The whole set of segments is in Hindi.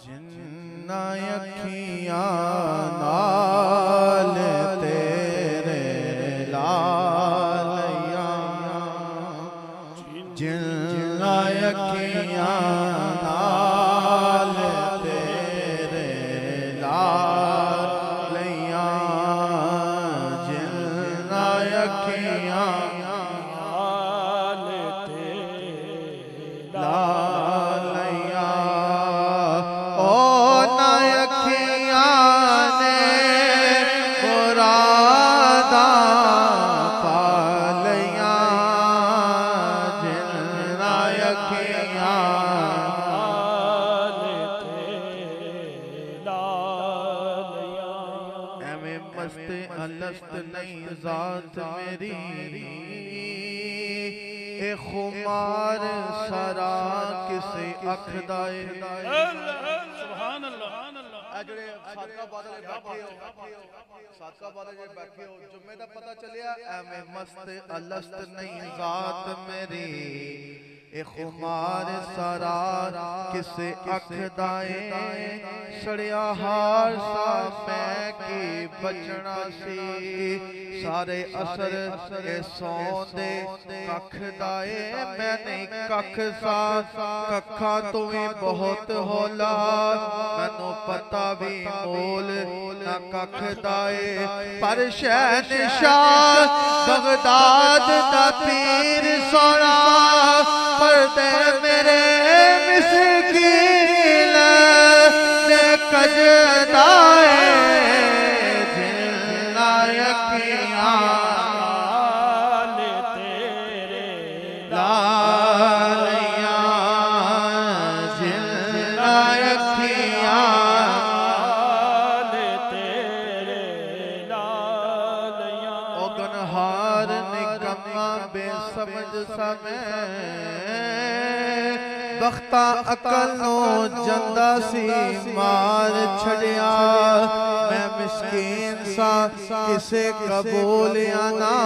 जिन्ना अखियां नाल तेरे लालिया, जिन्ना अखियां नाल तेरे लालिया, जिन्ना अखियां नाल तेरे लालिया, ओ ना अखियां ने मुरादा पालिया, जिन्ना अखियां एवें मस्त अलस्त नहीं जात मेरी, ए खुमार सरा किसे अखदाए। सुभान अल्लाह। ਜਿਹੜੇ ਸਾਦਕਾ ਬਾਦਲ ਬੈਠੇ ਹੋ, ਸਾਦਕਾ ਬਾਦਲ ਜੇ ਬੈਠੇ ਹੋ, ਜੁਮੇ ਦਾ ਪਤਾ ਚੱਲਿਆ ਐਵੇਂ ਮਸਤ ਅਲਸਤ ਨਹੀਂ ਜ਼ਾਤ ਮੇਰੀ, ਇਹ ਖੁਮਾਰ ਸਰਾਰ ਕਿਸੇ ਅੱਖ ਦਾਏ, ਸੜਿਆ ਹਾਰ ਸਾ ਮੈਂ ਕੀ ਬਚਣਾ ਸੀ, ਸਾਰੇ ਅਸਰ ਇਹ ਸੌਂਦੇ ਕੱਖ ਦਾਏ, ਮੈਂ ਨਹੀਂ ਕੱਖ ਸਾ ਕੱਖਾਂ ਤੋਂ ਵੀ ਬਹੁਤ ਹੌਲਾ, ਮੈਨੂੰ ਪਤਾ ਵੀ ਮੋਲ ਨਾ ਕੱਖ ਦਾਏ, ਪਰ ਸ਼ਹਿਨशाह ਬਗਦਾਦ ਦਾ ਪੀਰ ਸੋਹਣਾ, पर्दे मेरे मिस्कीन ने कजदाए, जिन्ना अखियां तेरे लालिया, जिन्ना अखियां तेरे लालिया, ओ गनहार निकम्मा बेसमझ समय, बख्ता अकल नो जंदा सी मार छड़िया, मैं मिस्कीन सा किसे कबूलिया ना,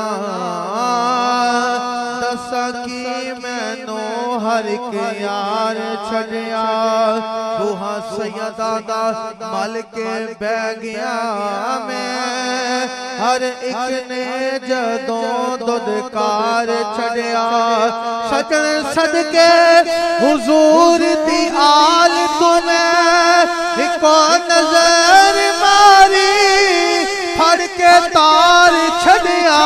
दसा की मैनू हर एक यार छड़िया, बूहा सैयदा दा मल के बह गया मैं, हर एक ने जदों दुदकार छड़िया, सजन सदके हुजूर दी आल तुम्हें इको नजर मारी, फड़ के तार छड़िया,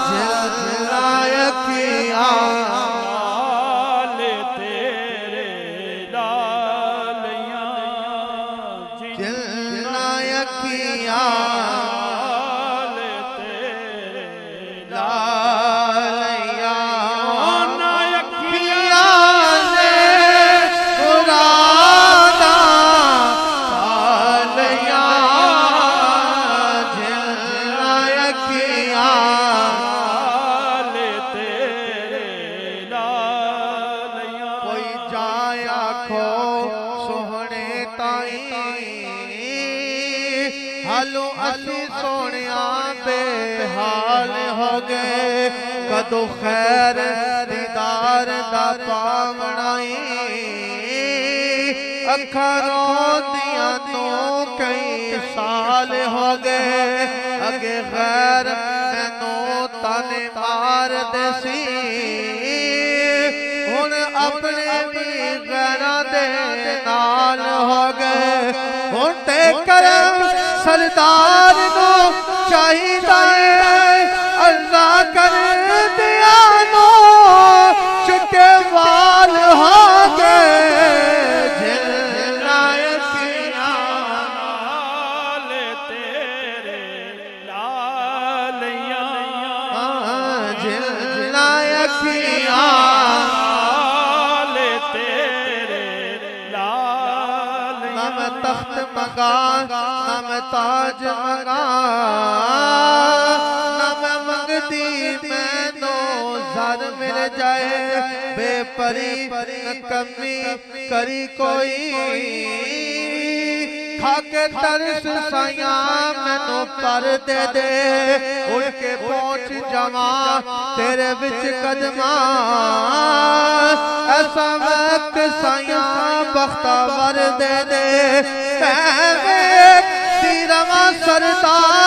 जिन्ना अखियां तेरे लालिया, जिन्ना अखियां तेरे लालिया, हालो असी सोनिया बेहाल हो गए, कदों खैर दीदार दा पावनाई, अखां रोंदियां तो कई साल हो गए, अगे खैर मैनू ताने मार दे सी, हुण अपने भी गैरां दे नाल हो गए, हुण ते करम सरदार नो चाहिदा अल्लाह कर दिया नो, चुके वाल हो गए, जिन्ना अखियां तेरे लालिया, जिन्ना अखियां तेरे लालिया, ना मैं तख्त मंगा ना मैं ताज मंगा, ना मैं मंगती मैनू ज़र मिल जाए, बेपरी न कमी करी कोई, खाके तरस साया मैनू पर दे दे उड़ के पहुंच जावा तेरे विच कदमा ऐसा वक्त साया बख्तावर दे दे रवा सरदार